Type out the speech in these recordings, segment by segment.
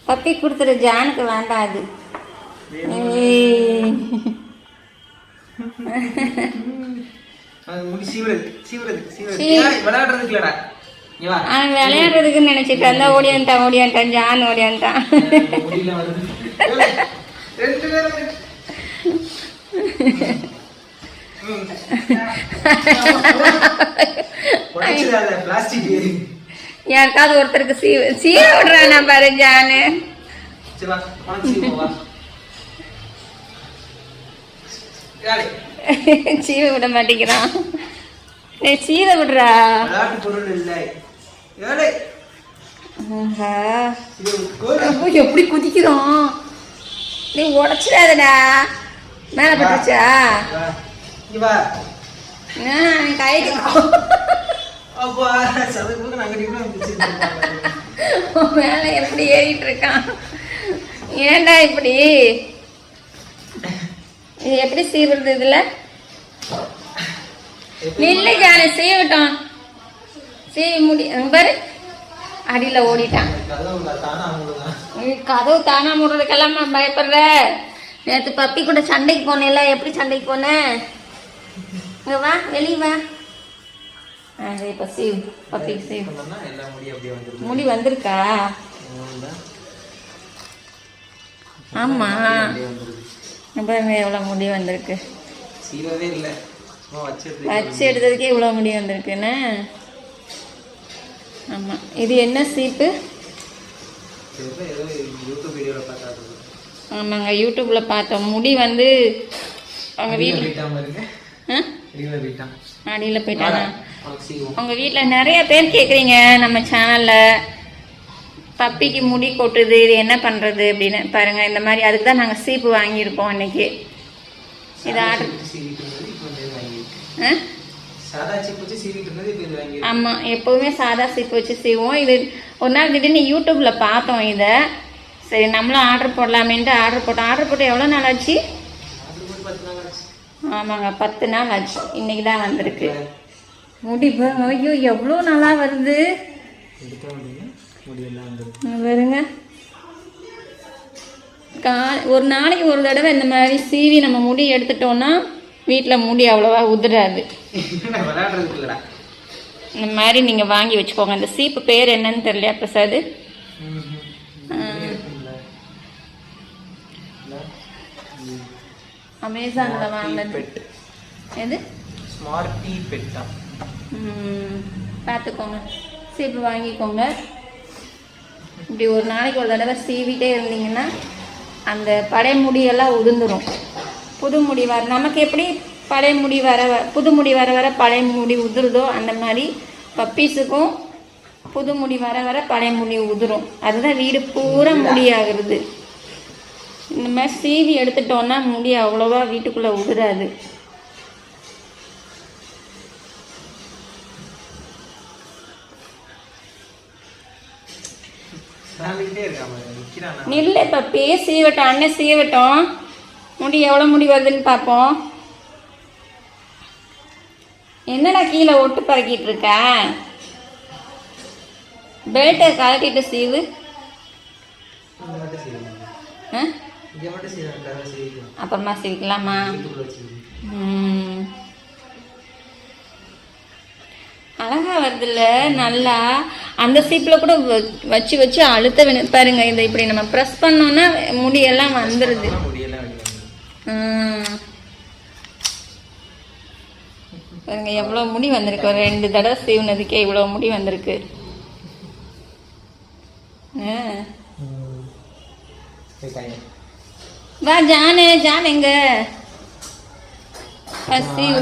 Puppy கொடுத்துரு, ஜானுக்கு வேண்டாம் அது. விளையாடுறதுக்குன்னு நினைச்சிட்டு இருந்தா ஓடியான்ட்டான் ஜான் ஓடியான்ட்டான். யாருக்காவது ஒருத்தருக்கு சீவ விடுறானா பாரு ஜானு. சீவ விட மாட்டேங்கிறான். சீவ விடுறா. எப்படி குதிக்கிறோம். நீ உடச்சிடாதடா. மேல பட்டுச்சா கைக்கு மேல எப்படி ஏறிட்டு இருக்கான். ஏன்டா இப்படி எப்படி சீவுறது இதுல? நில்லு ஜானு, சீவிட்டோம். சீவி முடி பாரு, அடியில ஓடிட்டான். கதவு தானா மூடுறதுக்கெல்லாம் பயப்படுற. நேற்று பப்பி கூட சண்டைக்கு போனேன்ல, எப்படி சண்டைக்கு போனேன்? இங்க வா, வெளியே வா. இப்ப சீவ், பப்பி சீவ். முடி வந்திருக்கா? ஆமா, பாருங்க எவ்வளவு முடி வந்திருக்கு. வச்சு எடுத்ததுக்கே இவ்வளவு முடி வந்திருக்குன்னு. ஆமா, இது என்ன சீப்பு? ஆமாங்க, யூடியூப்ல பார்த்தோம். முடி வந்து அவங்க வீட்டில் அடியில் போயிட்டானா? உங்க வீட்டில் நிறைய பேர் கேட்குறீங்க நம்ம சேனல்ல, பப்பிக்கு முடி கொட்டுது, இது என்ன பண்றது அப்படின்னு. பாருங்க, இந்த மாதிரி அதுக்கு தான் நாங்கள் சீப்பு வாங்கியிருக்கோம் அன்னைக்கு. இது ஆர்டர். ஆமா, எப்பவுமே சாதா சீப்பு வச்சு செய்வோம். இது ஒரு நாள் திடீர்னு யூடியூப்ல பார்த்தோம் இதை. சரி நம்மளும் ஆர்டர் போடலாமேன்ட்டு ஆர்டர் போட்டோம். ஆர்டர் போட்டு எவ்வளோ நாள் ஆச்சு? ஆமாங்க, 10 நாள் ஆச்சு. இன்னைக்கு தான் வந்திருக்கு. முடி ஐயோ எவ்வளோ நல்லா வருது பாருங்க. ஒரு நாளைக்கு ஒரு தடவை இந்த மாதிரி சீவி நம்ம முடி எடுத்துட்டோம்னா வீட்டில் முடி அவ்வளோவா உதிராது. இந்த மாதிரி நீங்கள் வாங்கி வச்சுக்கோங்க. இந்த சீப்பு பேர் என்னன்னு தெரியலையா பிரசாத்? அமேசான்ல வாங்கினது. எது? ஸ்மார்ட்டி பெட்டா. பார்த்துக்கோங்க, சீப்பு வாங்கிக்கோங்க. இப்படி ஒரு நாளைக்கு ஒரு தடவை சீவிட்டே இருந்தீங்கன்னா அந்த பழைய முடியெல்லாம் உதிர்ந்துடும். புது முடி வர நமக்கு எப்படி பழைய முடி வர புது முடி வர வர பழைய முடி உதிருதோ, அந்த மாதிரி பப்பீஸுக்கும் புது முடி வர வர பழைய முடி உதிரும். அதுதான் வீடு பூரா முடி ஆகுறது. இந்த மாதிரி சீவி எடுத்துட்டோன்னா முடி அவ்வளோவா வீட்டுக்குள்ளே உதிராது. நில்லை பப்பி, சீவட்டும். அண்ணன் சீவட்டும். முடி எவ்வளோ முடி வருதுன்னு பார்ப்போம். என்னடா கீழே ஒட்டு பறக்கிட்டு இருக்க? பெல்ட்டை கழட்டிட்டு சீவு. அப்புறமா சீவிக்கலாமா? அழகா வருதுல்ல நல்லா. அந்த சீப்பில் கூட வச்சு வச்சு அழுத்த வேணும் பாருங்க. இதை இப்படி நம்ம ப்ரெஸ் பண்ணோம்னா முடியெல்லாம் வந்துடுது. பாருங்க எவ்வளோ முடி வந்திருக்கு. ஒரு 2 தடவை சீவுனதுக்கே இவ்வளோ முடி வந்திருக்கு. வா ஜானு, ஜான் எங்க? சீவு.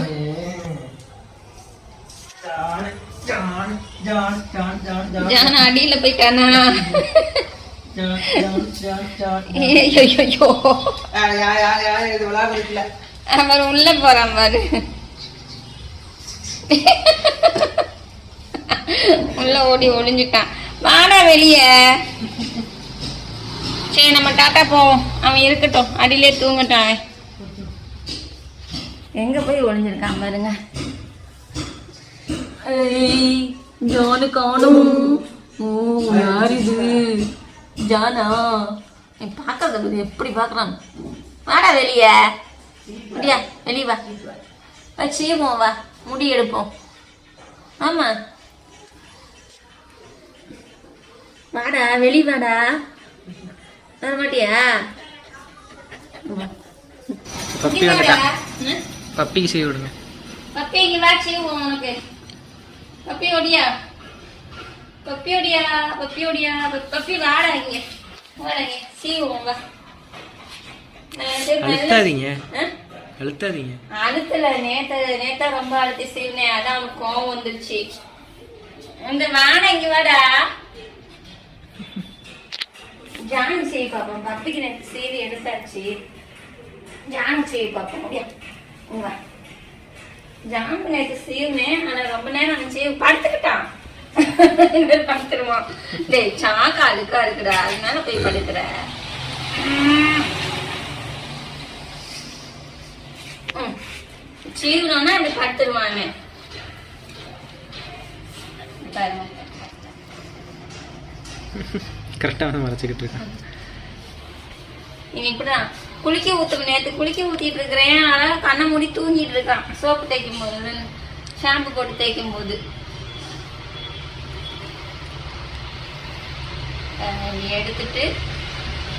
ஜான் அடியில போயிட்டானா? அவர் உள்ள போறான் பாரு. உள்ள ஓடி ஒளிஞ்சுட்டான். வாடா வெளிய. சரி நம்ம டாட்டா போவோம். அவன் இருக்கட்டும், அடியிலே தூங்கட்டும். அவன் எங்க போய் ஒளிஞ்சிருக்கான் பாருங்க. ஜானு காணும். ஓ யார் இது? ஜானா? நீ பார்க்கறத பத்தி எப்படி பார்க்குறான்? வாடா வெளியே, முடியா வெளியே வா, வச்சுவோம் வா, முடி எடுப்போம். ஆமா வாடா வெளியே வாடா, வர மாட்டியா? பப்பிக்கு செய்ய விடுங்க. பப்பி இங்க வா, செய்வோம் உனக்கு. பப்பி ஓடியா, பப்பி ஓடியா, பப்பி ஓடியா, பப்பி வாடா இங்க, வாடா இங்க செய்வோம் வா. அழுத்தாதீங்க, அழுத்தாதீங்க. அழுத்தல, நேத்த ரொம்ப அழுத்தி செய்வேன், அதான் அவனுக்கு கோவம் வந்துருச்சு. இந்த வாடா இங்க வாடா. ஜானு செய்ய பார்ப்போம். பப்பிக்கு நேற்று செய்தி எடுத்தாச்சு, ஜானு செய்ய பார்ப்போம். முடியா உங்க ஜானு நேற்று செய்வேன், ஆனா ரொம்ப நேரம் அவன் செய்ய படுத்துக்கிட்டான். படுத்துருவான். டேய் சாக்கா அழுக்கா இருக்குடா, அதனால போய் படுத்துற. சீவனோன்னா இப்படி படுத்துருவாங்க பாருங்க. கரெக்டாக மறைச்சிக்கிட்டு இருக்கான். இனி இப்படிதான் குளிக்க ஊத்து. நேற்று குளிக்க ஊத்திட்டு இருக்கிறேன், அதனால கண்ணை மூடி தூங்கிட்டு இருக்கான். சோப்பு தேய்க்கும் போது, ஷாம்பு போட்டு தேய்க்கும் போது. எடுத்துட்டு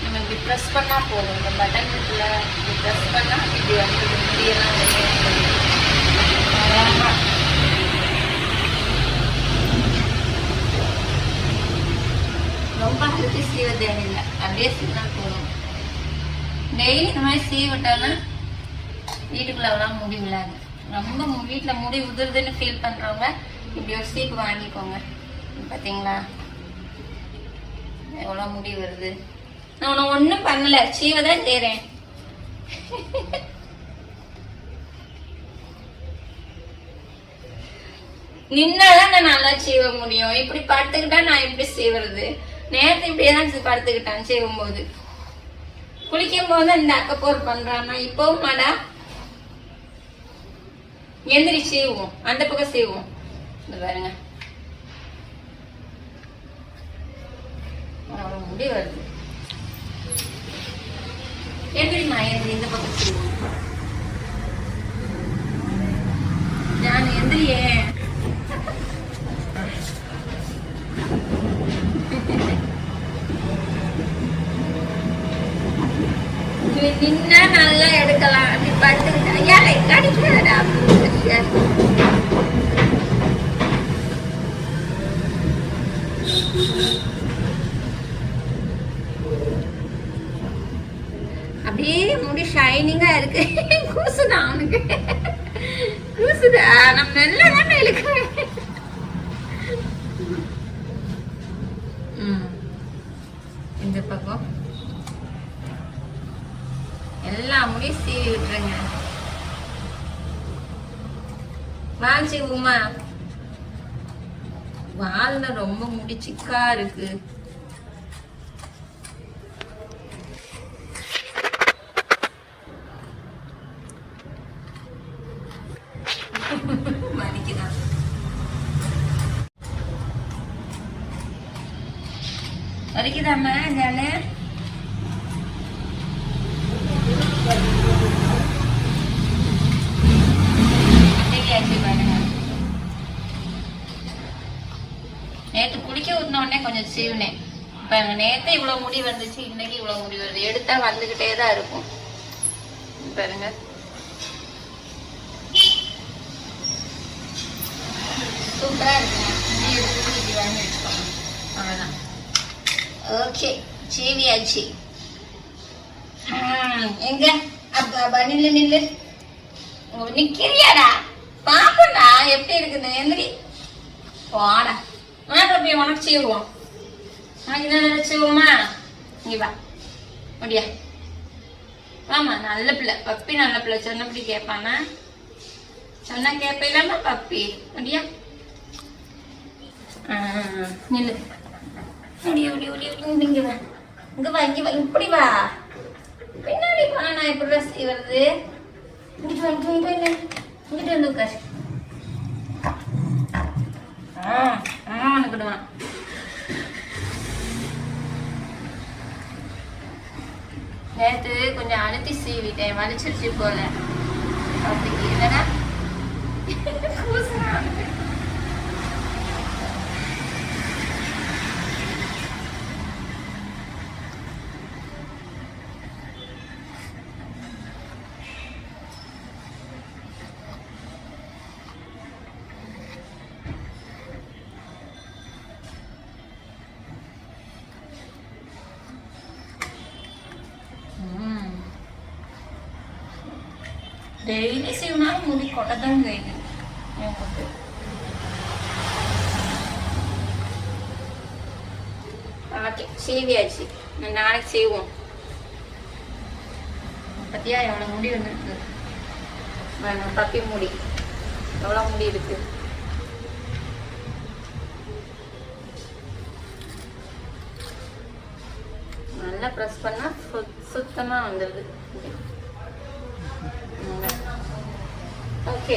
நம்ம இப்படி ப்ரெஸ் பண்ணா போதும். இந்த பட்டன் இருக்குல்ல, இப்படி ப்ரெஸ் பண்ணா இப்படி வந்து முடியெல்லாம் ரொம்ப அழுத்தி சீவ தேவையில்லை, அப்படியே சீவினா போதும். டெய்லி இந்த மாதிரி சீவிட்டாலும் வீட்டுக்குள்ளலாம் முடி விழாது. ரொம்ப வீட்டில் முடி உதிருதுன்னு ஃபீல் பண்ணுறவங்க இப்படி ஒரு சீப்பு வாங்கிக்கோங்க. பார்த்தீங்களா எவ்வளோ முடி வருது? நான் உன்னை ஒன்றும் பண்ணலை, சீவை தான் செய்கிறேன். நின்னாதான் நான் நல்லா சீவ முடியும். இப்படி படுத்துக்கிட்டா நான் எப்படி சீவுறது? நேரத்தை இப்படியேதான் படுத்துக்கிட்டான் செய்யும் போது. குளிக்கும் போது இந்த அக்கப்போர் பண்றான்னா இப்பவும் மாடா எந்திரி செய்வோம், அந்த பக்கம் செய்வோம். இந்த பாருங்க அவ்வளவு முடி வருது. எந்திரிமா, எந்திரி, இந்த பக்கம் செய்வோம். நான் எந்திரியே. நின்னா நல்லா எடுக்கலாம். அப்படி படுத்துக்கிட்டா யாரை கடிக்கிறடா. அப்படியே முடி ஷைனிங்கா இருக்கு. கூசுதா அவனுக்கு, கூசுதா. நம்ம நல்லா தானே இழுக்கிறேன். இந்த பக்கம் எல்லா முடியும் சீவி விட்டுருங்க. வால் சீவுமா. வால்ல ரொம்ப முடி சிக்கா இருக்கு. வலிக்குதான். வலிக்குதாம்மா ஜானு? நேற்று குளிக்க ஊத்தின உடனே கொஞ்சம் சீவினேன். இப்ப நேற்று இவ்வளவு முடி வந்துச்சு, இன்னைக்கு இவ்வளவு முடி வருது. எடுத்தா வந்துகிட்டே தான் இருக்கும். பாருங்க சூப்பரா இருக்குங்க. முடி எடுத்து இப்படி வாங்கி வச்சுக்கோங்க, அவ்வளவுதான். ஓகே, சீவியாச்சு. எங்க அப்பா நில்லு நில்லு, நிக்கிறியாடா? பாப்பா எப்படி இருக்குது? எந்திரி போடா. பப்பி உனக்கு சீவுவோம். உனக்கு என்ன சீவுமா? இங்க வா, முடியா வாமா. நல்ல பிள்ளை பப்பி, நல்ல பிள்ளை. சொன்னபடி கேட்பானா? சொன்னா கேட்பேலாமா பப்பி? முடியா நில்லு. முடிய ஒடி ஒடி ஒடி. இங்க வா, இங்க வா, இங்க வா, இப்படி வா. பின்னாடி போனா நான் எப்படி ரசி வருது? இங்கிட்டு வந்து உட்காரு. அனுப்பிடுவான். நேற்று கொஞ்சம் அழுத்தி சீவிட்டேன், வலிச்சிருச்சு போல. அப்படிக்கு இல்லைன்னா டெய்லி சீவனாலும் முடி கொட்டதான் செய்யுது எனக்கு. ஓகே, சீவியாச்சு. நாளைக்கு செய்வோம். பத்தியா எவ்வளோ முடி வந்துருக்கு வேணும். பப்பி முடி எவ்வளோ முடி இருக்கு. நல்லா ப்ரெஸ் பண்ணால் சுத்தமாக வந்துடுது. ஓகே,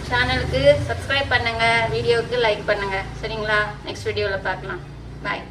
சேனலுக்கு சப்ஸ்கிரைப் பண்ணுங்க, வீடியோவுக்கு லைக் பண்ணுங்க. சரிங்களா? நெக்ஸ்ட் வீடியோவில் பார்க்கலாம். பாய்.